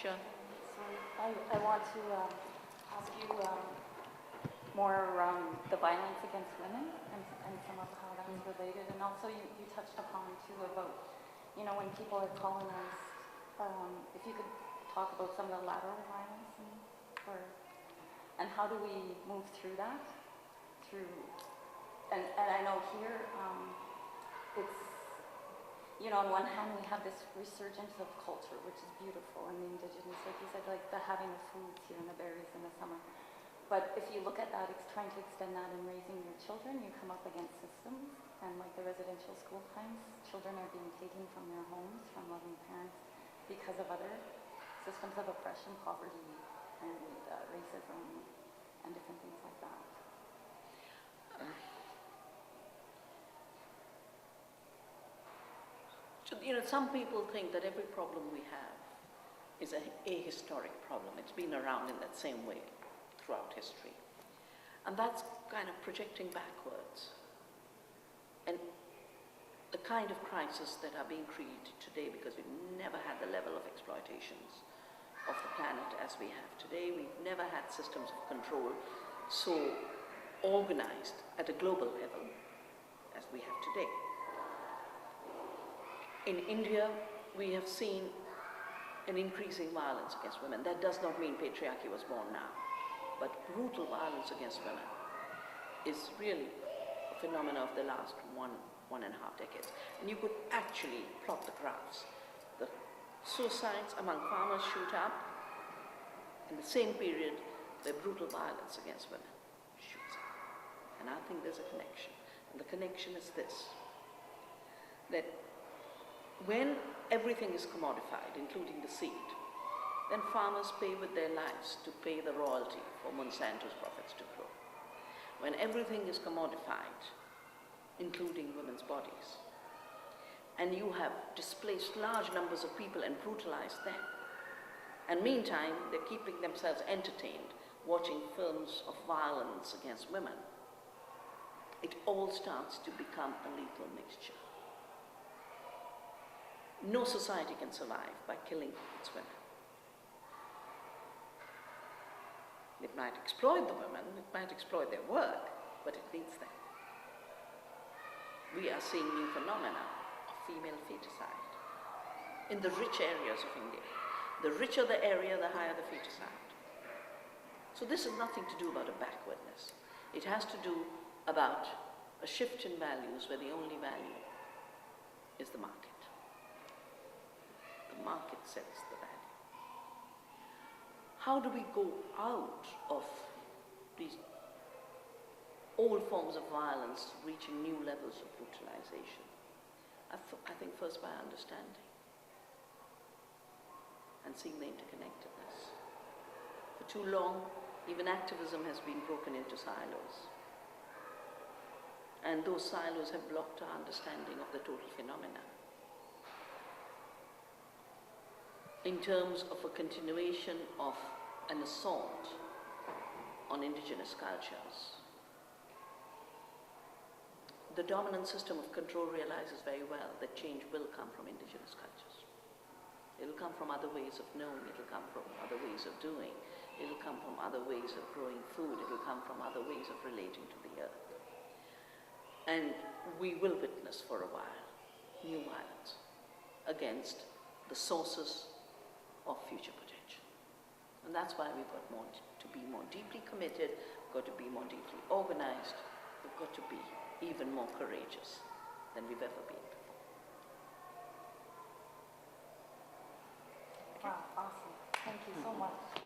Sure. So I want to ask you more around the violence against women and some of how that's related. And also you touched upon too about, you know, when people are colonized, if you could talk about some of the lateral violence and how do we move through that? And I know here it's, you know, on one hand we have this resurgence of culture, which is beautiful, and the indigenous, like you said, like the having the foods here and the berries in the summer. But if you look at that, it's trying to extend that in raising your children, you come up against systems, and like the residential school times, children are being taken from their homes, from loving parents, because of other systems of oppression, poverty, and racism, and different things like that. You know, some people think that every problem we have is a ahistoric problem. It's been around in that same way throughout history. And that's kind of projecting backwards. And the kind of crises that are being created today, because we've never had the level of exploitations of the planet as we have today. We've never had systems of control so organized at a global level as we have today. In India, we have seen an increasing violence against women. That does not mean patriarchy was born now, but brutal violence against women is really a phenomenon of the last one and a half decades. And you could actually plot the graphs. The suicides among farmers shoot up. In the same period, the brutal violence against women shoots up. And I think there's a connection. And the connection is this, that when everything is commodified, including the seed, then farmers pay with their lives to pay the royalty for Monsanto's profits to grow. When everything is commodified, including women's bodies, and you have displaced large numbers of people and brutalized them, and meantime they're keeping themselves entertained watching films of violence against women, it all starts to become a lethal mixture. No society can survive by killing its women. It might exploit the women, it might exploit their work, but it needs them. We are seeing new phenomena of female feticide in the rich areas of India. The richer the area, the higher the feticide. So this has nothing to do about a backwardness. It has to do about a shift in values where the only value is the market. The market sets the value. How do we go out of these old forms of violence reaching new levels of brutalization? I think first by understanding and seeing the interconnectedness. For too long, even activism has been broken into silos. And those silos have blocked our understanding of the total phenomena. In terms of a continuation of an assault on indigenous cultures, the dominant system of control realizes very well that change will come from indigenous cultures. It will come from other ways of knowing, it will come from other ways of doing, it will come from other ways of growing food, it will come from other ways of relating to the earth. And we will witness for a while new violence against the sources of future potential. And that's why we've got to be more deeply committed, we've got to be more deeply organized, we've got to be even more courageous than we've ever been before. Wow, awesome. Thank you so much.